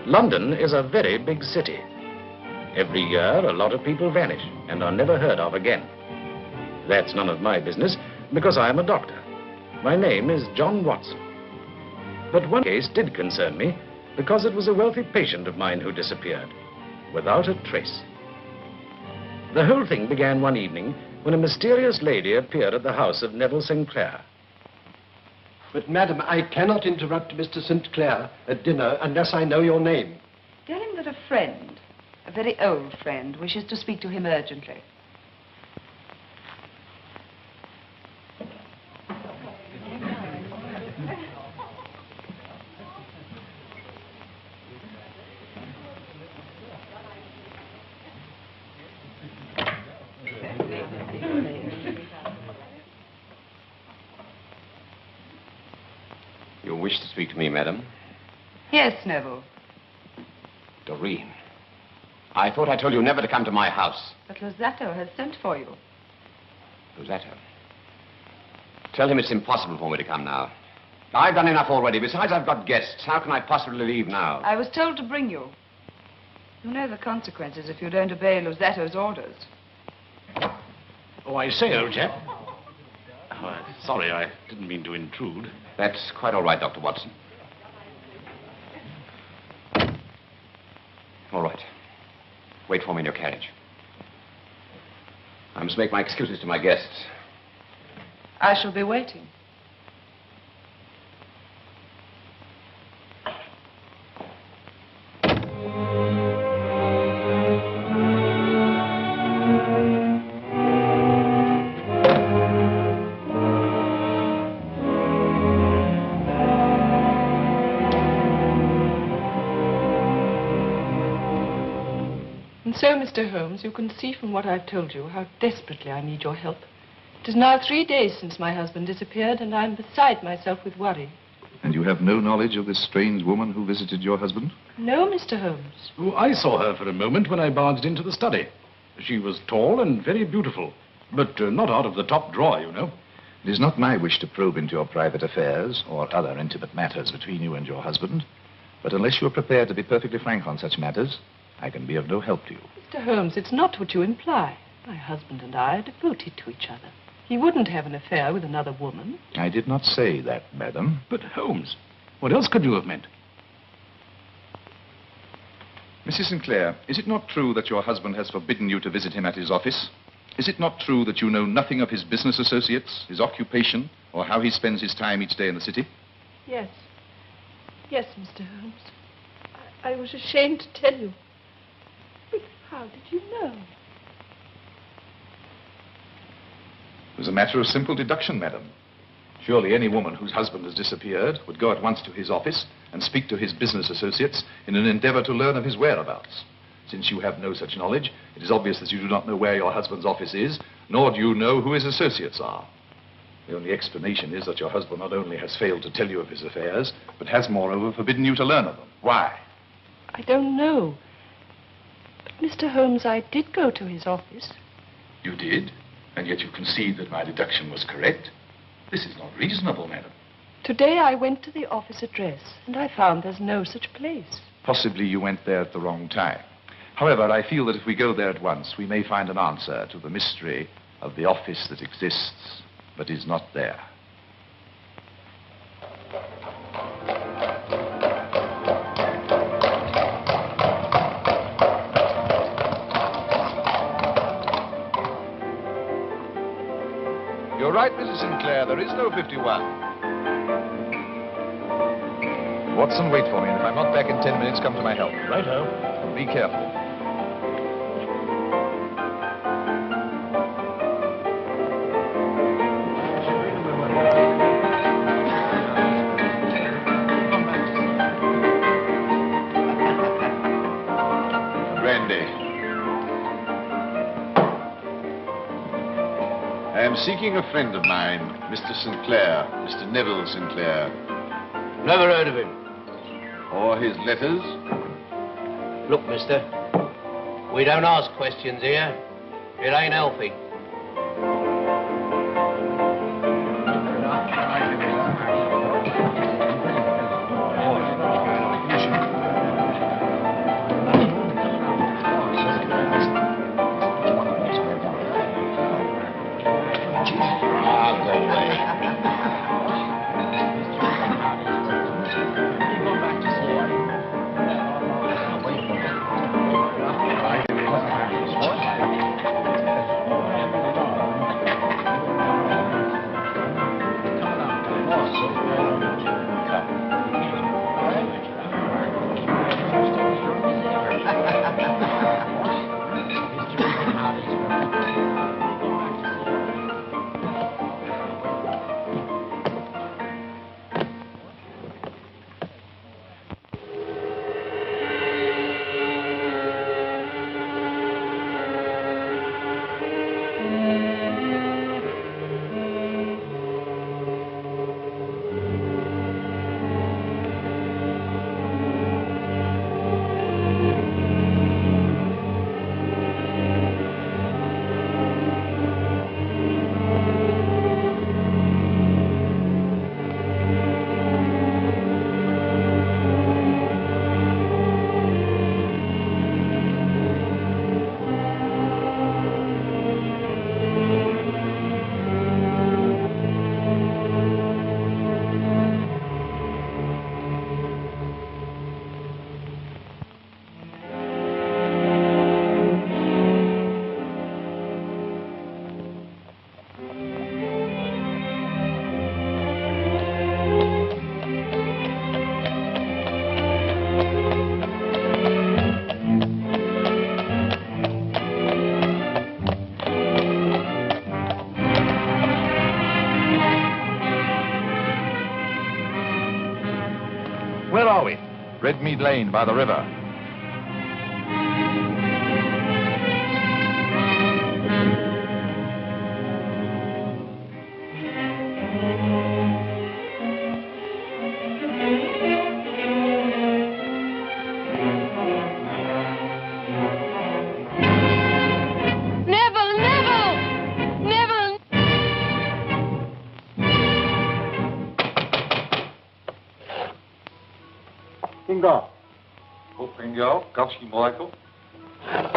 London is a very big city. Every year, a lot of people vanish and are never heard of again. That's none of my business, because I am a doctor. My name is John Watson. But one case did concern me, because it was a wealthy patient of mine who disappeared, without a trace. The whole thing began one evening when a mysterious lady appeared at the house of Neville Sinclair. But, madam, I cannot interrupt Mr. St. Clair at dinner unless I know your name. Tell him that a friend, a very old friend, wishes to speak to him urgently. You wish to speak to me, madam? Yes, Neville. Doreen, I thought I told you never to come to my house. But Losato has sent for you. Losato? Tell him it's impossible for me to come now. I've done enough already. Besides, I've got guests. How can I possibly leave now? I was told to bring you. You know the consequences if you don't obey Losato's orders. Oh, I say, old chap. Oh, sorry, I didn't mean to intrude. That's quite all right, Dr. Watson. All right. Wait for me in your carriage. I must make my excuses to my guests. I shall be waiting. So, Mr. Holmes, you can see from what I've told you how desperately I need your help. It is now 3 days since my husband disappeared, and I'm beside myself with worry. And you have no knowledge of this strange woman who visited your husband? No, Mr. Holmes. Oh, I saw her for a moment when I barged into the study. She was tall and very beautiful, but not out of the top drawer, you know. It is not my wish to probe into your private affairs or other intimate matters between you and your husband, but unless you are prepared to be perfectly frank on such matters, I can be of no help to you. Mr. Holmes, it's not what you imply. My husband and I are devoted to each other. He wouldn't have an affair with another woman. I did not say that, madam. But, Holmes, what else could you have meant? Mrs. Sinclair, is it not true that your husband has forbidden you to visit him at his office? Is it not true that you know nothing of his business associates, his occupation, or how he spends his time each day in the city? Yes. Yes, Mr. Holmes. I was ashamed to tell you. But how did you know? It was a matter of simple deduction, madam. Surely any woman whose husband has disappeared would go at once to his office and speak to his business associates in an endeavor to learn of his whereabouts. Since you have no such knowledge, it is obvious that you do not know where your husband's office is, nor do you know who his associates are. The only explanation is that your husband not only has failed to tell you of his affairs, but has, moreover, forbidden you to learn of them. Why? I don't know. But, Mr. Holmes, I did go to his office. You did? And yet you concede that my deduction was correct? This is not reasonable, madam. Today I went to the office address, and I found there's no such place. Possibly you went there at the wrong time. However, I feel that if we go there at once, we may find an answer to the mystery of the office that exists but is not there. You're right, Mrs. Sinclair. There is no 51. Watson, wait for me, and if I'm not back in 10 minutes, come to my help. Righto. And be careful. Brandy. I am seeking a friend of mine, Mr. Sinclair, Mr. Neville Sinclair. Never heard of him. Or his letters? Look, mister, we don't ask questions here. It ain't healthy. Where are we? Redmead Lane by the river.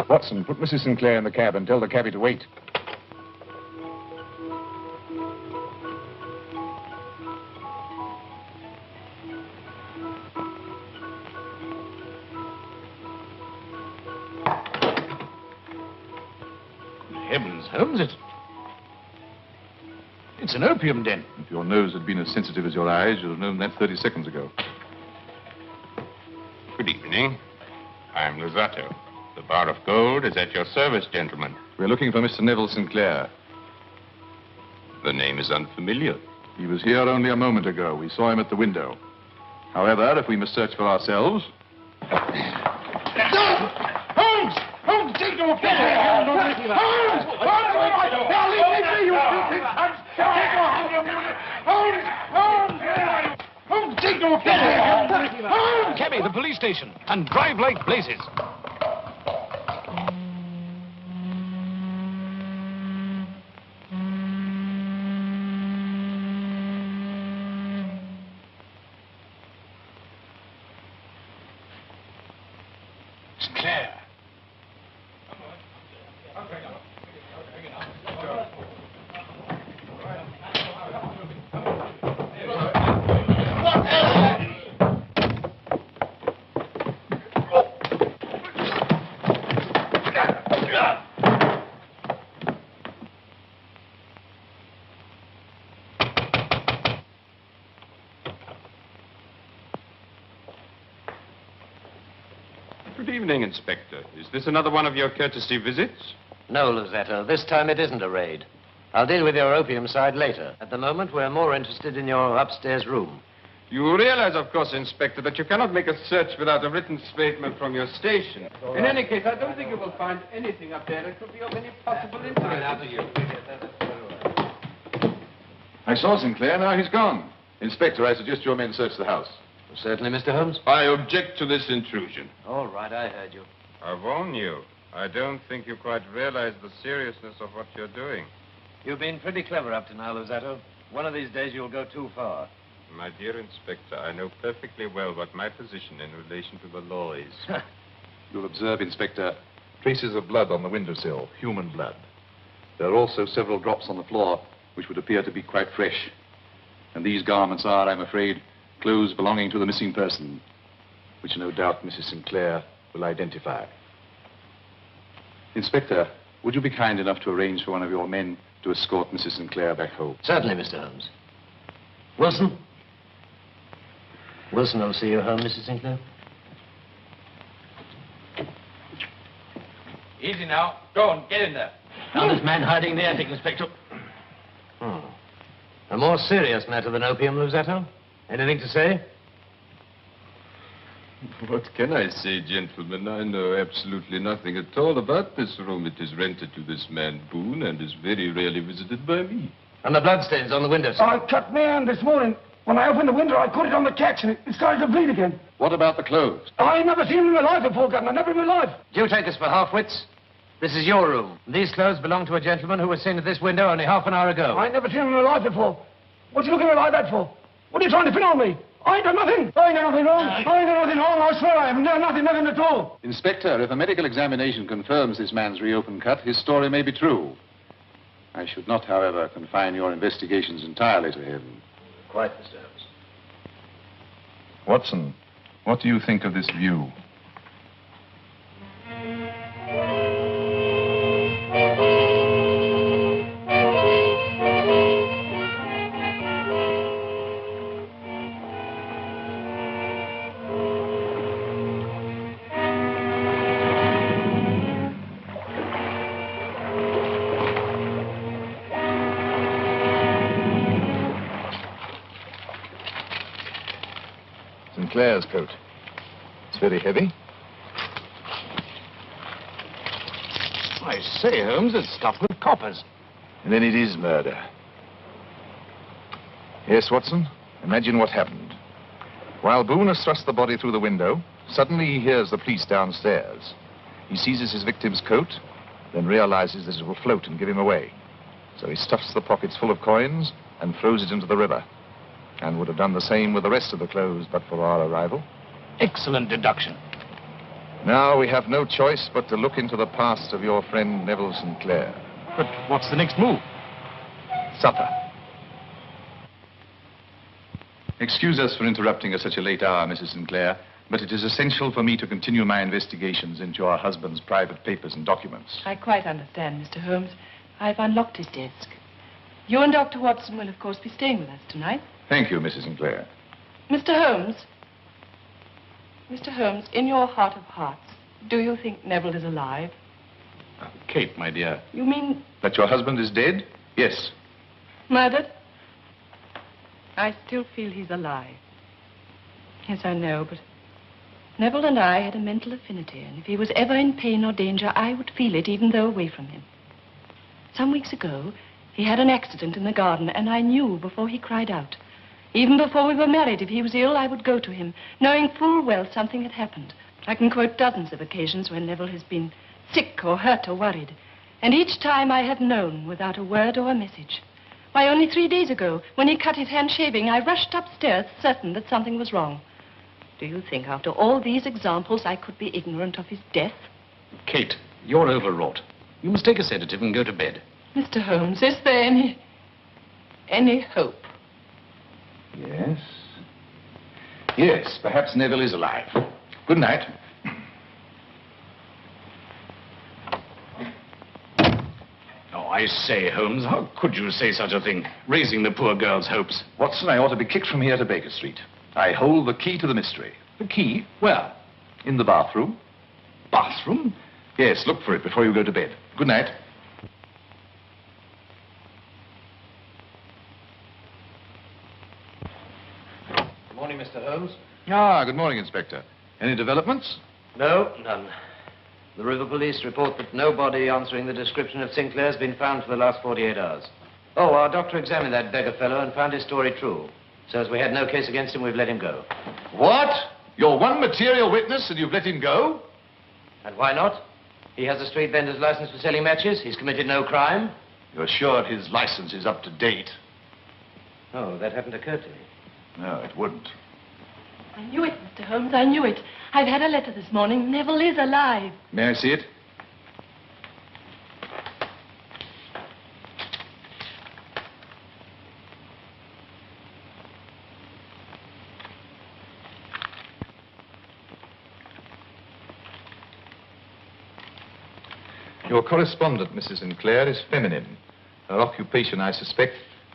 Watson, put Mrs. Sinclair in the cab and tell the cabby to wait. Heavens, Holmes, it's an opium den. If your nose had been as sensitive as your eyes, you'd have known that 30 seconds ago. Good evening. I'm Luzzatto. The bar of gold is at your service, gentlemen. We're looking for Mr. Neville Sinclair. The name is unfamiliar. He was here only a moment ago. We saw him at the window. However, if we must search for ourselves... Holmes! Holmes, take no offense! Holmes! Holmes, take no offense! Holmes! Cabby, the police station, and drive like blazes. Sinclair. Good evening, Inspector. Is this another one of your courtesy visits? No, Luzzatto. This time it isn't a raid. I'll deal with your opium side later. At the moment, we're more interested in your upstairs room. You realize, of course, Inspector, that you cannot make a search without a written statement from your station. In any case, I don't think you will find anything up there that could be of any possible interest to you. I saw Sinclair, now he's gone. Inspector, I suggest your men search the house. Certainly, Mr. Holmes. I object to this intrusion. All right, I heard you. I warn you, I don't think you quite realize the seriousness of what you're doing. You've been pretty clever up to now, Luzzatto. One of these days you'll go too far. My dear Inspector, I know perfectly well what my position in relation to the law is. You'll observe, Inspector, traces of blood on the windowsill, human blood. There are also several drops on the floor, which would appear to be quite fresh. And these garments are, I'm afraid, clothes belonging to the missing person, which no doubt Mrs. Sinclair will identify. Inspector, would you be kind enough to arrange for one of your men to escort Mrs. Sinclair back home? Certainly, Mr. Holmes. Wilson? Wilson will see you home, Mrs. Sinclair. Easy now. Go on, get in there. Found this man hiding in the attic, Inspector. A more serious matter than opium, Luzzatto? Anything to say? What can I say, gentlemen? I know absolutely nothing at all about this room. It is rented to this man Boone and is very rarely visited by me. And the bloodstains on the windowsill? I cut my hand this morning. When I opened the window, I put it on the catch and it started to bleed again. What about the clothes? I ain't never seen them in my life before, Governor. Never in my life. Do you take us for half-wits? This is your room. These clothes belong to a gentleman who was seen at this window only half an hour ago. I ain't never seen them in my life before. What you looking at me like that for? What are you trying to pin on me? I ain't done nothing. I ain't done nothing wrong. I ain't done nothing wrong. I swear I haven't done nothing at all. Inspector, if a medical examination confirms this man's reopened cut, his story may be true. I should not, however, confine your investigations entirely to him. Quite, Mr. Holmes. Watson, what do you think of this view? Sinclair's coat. It's very heavy. I say, Holmes, it's stuffed with coppers. And then it is murder. Yes, Watson, imagine what happened. While Boone has thrust the body through the window, suddenly he hears the police downstairs. He seizes his victim's coat, then realizes that it will float and give him away. So he stuffs the pockets full of coins and throws it into the river. And would have done the same with the rest of the clothes but for our arrival. Excellent deduction. Now we have no choice but to look into the past of your friend Neville Sinclair. But what's the next move? Supper. Excuse us for interrupting at such a late hour, Mrs. Sinclair, but it is essential for me to continue my investigations into your husband's private papers and documents. I quite understand, Mr. Holmes. I've unlocked his desk. You and Dr. Watson will, of course, be staying with us tonight. Thank you, Mrs. Sinclair. Mr. Holmes. Mr. Holmes, in your heart of hearts, do you think Neville is alive? Kate, my dear. You mean That your husband is dead? Yes. murdered? I still feel he's alive. Yes, I know, but Neville and I had a mental affinity, and if he was ever in pain or danger, I would feel it even though away from him. Some weeks ago, he had an accident in the garden, and I knew before he cried out. Even before we were married, if he was ill, I would go to him, knowing full well something had happened. I can quote dozens of occasions when Neville has been sick or hurt or worried. And each time I have known without a word or a message. Why, only 3 days ago, when he cut his hand shaving, I rushed upstairs certain that something was wrong. Do you think after all these examples I could be ignorant of his death? Kate, you're overwrought. You must take a sedative and go to bed. Mr. Holmes, is there any hope? Yes. Yes, perhaps Neville is alive. Good night. Oh, I say, Holmes, how could you say such a thing? Raising the poor girl's hopes. Watson, I ought to be kicked from here to Baker Street. I hold the key to the mystery. The key? Where? In the bathroom. Bathroom? Yes, look for it before you go to bed. Good night. Good morning, Mr. Holmes. Ah, good morning, Inspector. Any developments? No, none. The river police report that no body answering the description of Sinclair has been found for the last 48 hours. Oh, our doctor examined that beggar fellow and found his story true. So as we had no case against him, we've let him go. What? You're one material witness and you've let him go? And why not? He has a street vendor's license for selling matches. He's committed no crime. You're sure his license is up to date? Oh, that hadn't occurred to me. No, it wouldn't. I knew it, Mr. Holmes, I knew it. I've had a letter this morning. Neville is alive. May I see it? Your correspondent, Mrs. Sinclair, is feminine. Her occupation, I suspect,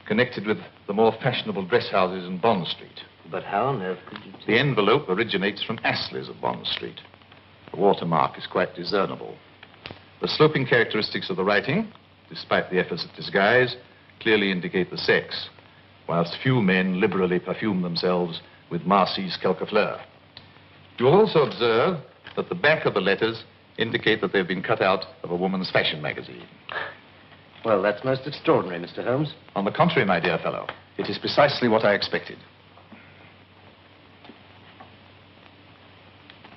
connected with the more fashionable dress houses in Bond Street. But how on earth could you... The envelope originates from Astley's of Bond Street. The watermark is quite discernible. The sloping characteristics of the writing, despite the efforts at disguise, clearly indicate the sex, whilst few men liberally perfume themselves with Marcy's Quelquefleur. You will also observe that the back of the letters indicate that they've been cut out of a woman's fashion magazine. Well, that's most extraordinary, Mr. Holmes. On the contrary, my dear fellow, it is precisely what I expected.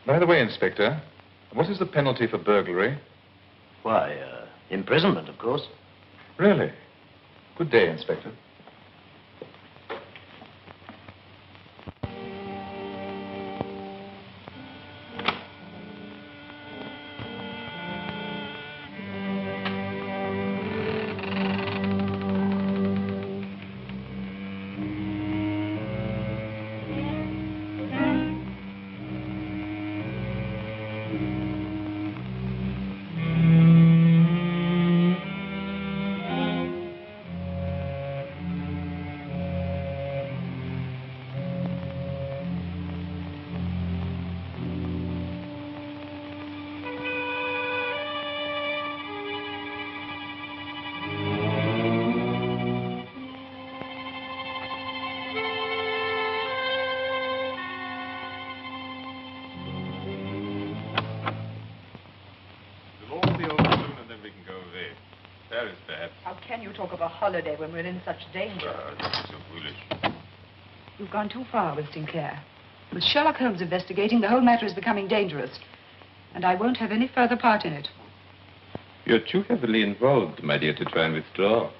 By the way, Inspector, what is the penalty for burglary? Why, imprisonment, of course. Really? Good day, Inspector. talk of a holiday when we're in such danger. This is so foolish. You've gone too far with Sinclair. With Sherlock Holmes investigating, the whole matter is becoming dangerous. And I won't have any further part in it. You're too heavily involved, my dear, to try and withdraw.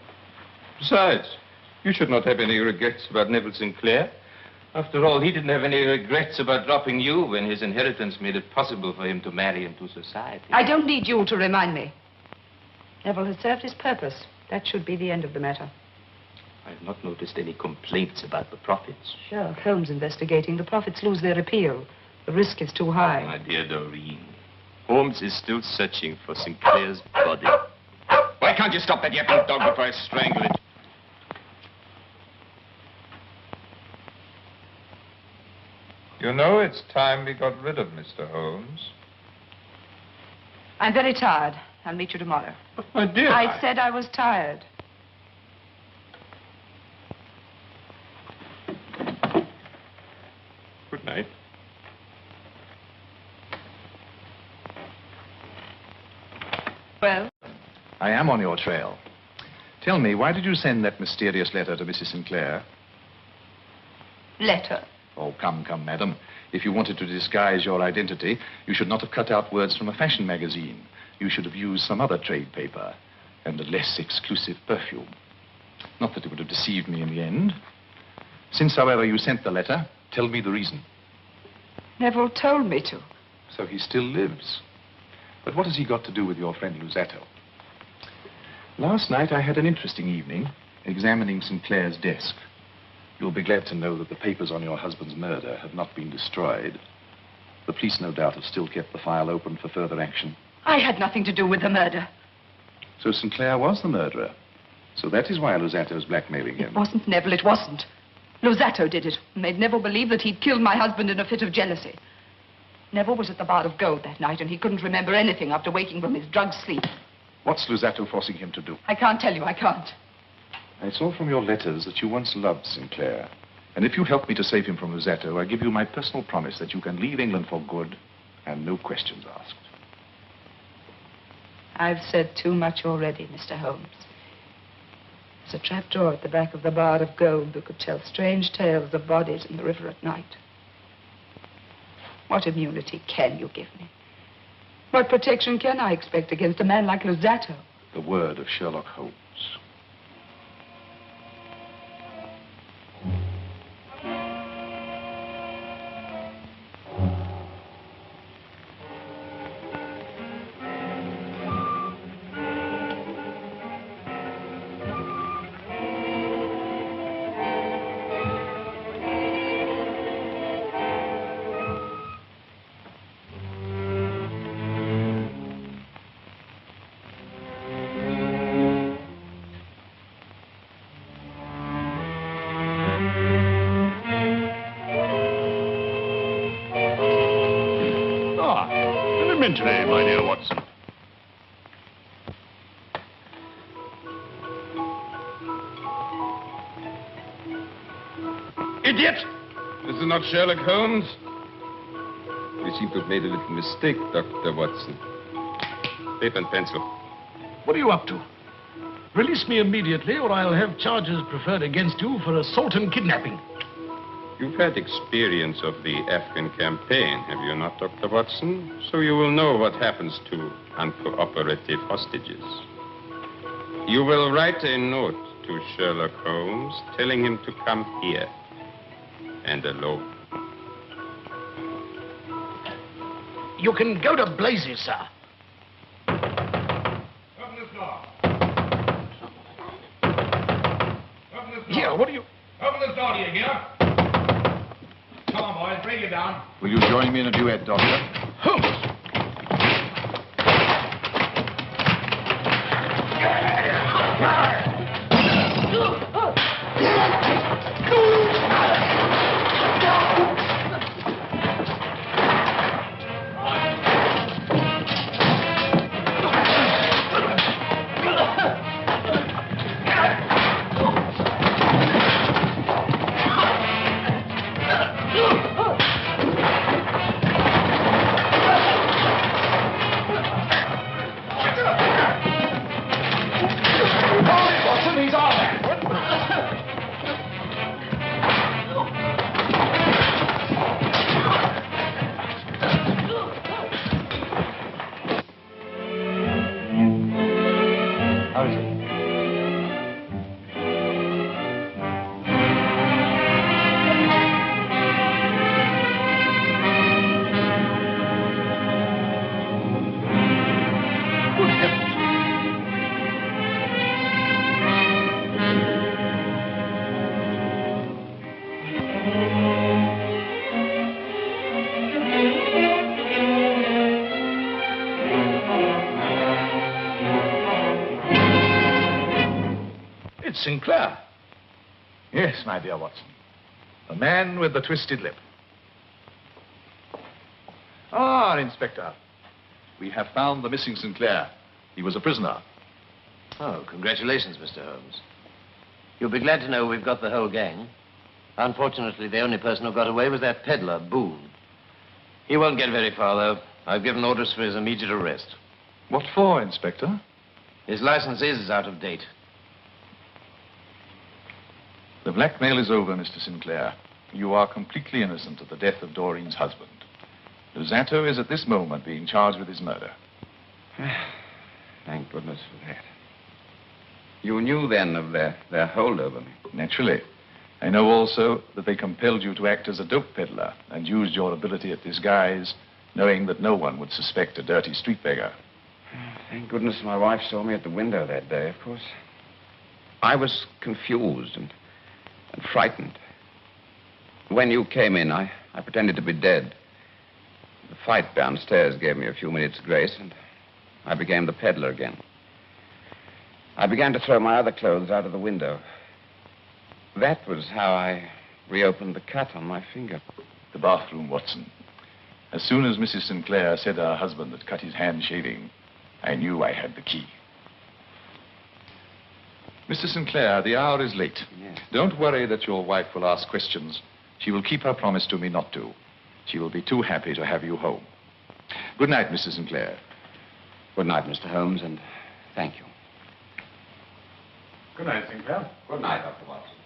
Besides, you should not have any regrets about Neville Sinclair. After all, he didn't have any regrets about dropping you when his inheritance made it possible for him to marry into society. I don't need you to remind me. Neville has served his purpose. That should be the end of the matter. I've not noticed any complaints about the profits. Sherlock Holmes investigating. The profits lose their appeal. The risk is too high. My dear Doreen, Holmes is still searching for Sinclair's body. Why can't you stop that yapping dog before I strangle it? You know, it's time we got rid of Mr. Holmes. I'm very tired. I'll meet you tomorrow. But, my dear... I said I was tired. Good night. Well? I am on your trail. Tell me, why did you send that mysterious letter to Mrs. Sinclair? Letter? Oh, come, madam. If you wanted to disguise your identity, you should not have cut out words from a fashion magazine. You should have used some other trade paper and a less exclusive perfume. Not that it would have deceived me in the end. Since, however, you sent the letter, tell me the reason. Neville told me to. So he still lives. But what has he got to do with your friend Luzzatto? Last night I had an interesting evening examining Sinclair's desk. You'll be glad to know that the papers on your husband's murder have not been destroyed. The police, no doubt, have still kept the file open for further action. I had nothing to do with the murder. So Sinclair was the murderer. So that is why Luzzatto's blackmailing him. It wasn't Neville, it wasn't. Luzzatto did it. Made Neville believe that he'd killed my husband in a fit of jealousy. Neville was at the Bar of Gold that night, and he couldn't remember anything after waking from his drugged sleep. What's Luzzatto forcing him to do? I can't tell you, I can't. I saw from your letters that you once loved Sinclair. And if you help me to save him from Luzzatto, I give you my personal promise that you can leave England for good and no questions asked. I've said too much already, Mr. Holmes. There's a trapdoor at the back of the Bar of Gold that could tell strange tales of bodies in the river at night. What immunity can you give me? What protection can I expect against a man like Luzzatto? The word of Sherlock Holmes. Today, my dear Watson. Idiot! This is not Sherlock Holmes. We seem to have made a little mistake, Dr. Watson. Paper and pencil. What are you up to? Release me immediately, or I'll have charges preferred against you for assault and kidnapping. You've had experience of the Afghan campaign, have you not, Dr. Watson? So you will know what happens to uncooperative hostages. You will write a note to Sherlock Holmes telling him to come here, and alone. You can go to blazes, sir. Open this door. Open this door. Here, what are you... Open this door, do you hear? Come on, boys, bring it down. Will you join me in a duet, Doctor? Holmes! Sinclair. Yes, my dear Watson. The man with the twisted lip. Ah, Inspector. We have found the missing Sinclair. He was a prisoner. Oh, congratulations, Mr. Holmes. You'll be glad to know we've got the whole gang. Unfortunately, the only person who got away was that peddler, Boone. He won't get very far, though. I've given orders for his immediate arrest. What for, Inspector? His license is out of date. The blackmail is over, Mr. Sinclair. You are completely innocent of the death of Doreen's husband. Luzzatto is at this moment being charged with his murder. Thank goodness for that. You knew then of their hold over me? Naturally. I know also that they compelled you to act as a dope peddler and used your ability at disguise, knowing that no one would suspect a dirty street beggar. Thank goodness my wife saw me at the window that day, of course. I was confused and frightened. When you came in, I pretended to be dead. The fight downstairs gave me a few minutes' grace, and I became the peddler again. I began to throw my other clothes out of the window. That was how I reopened the cut on my finger. The bathroom, Watson. As soon as Mrs. Sinclair said her husband had cut his hand shaving, I knew I had the key. Mr. Sinclair, the hour is late. Yes. Don't worry that your wife will ask questions. She will keep her promise to me not to. She will be too happy to have you home. Good night, Mr. Sinclair. Good night, Mr. Holmes, and thank you. Good night, Sinclair. Good night, Dr. Watson.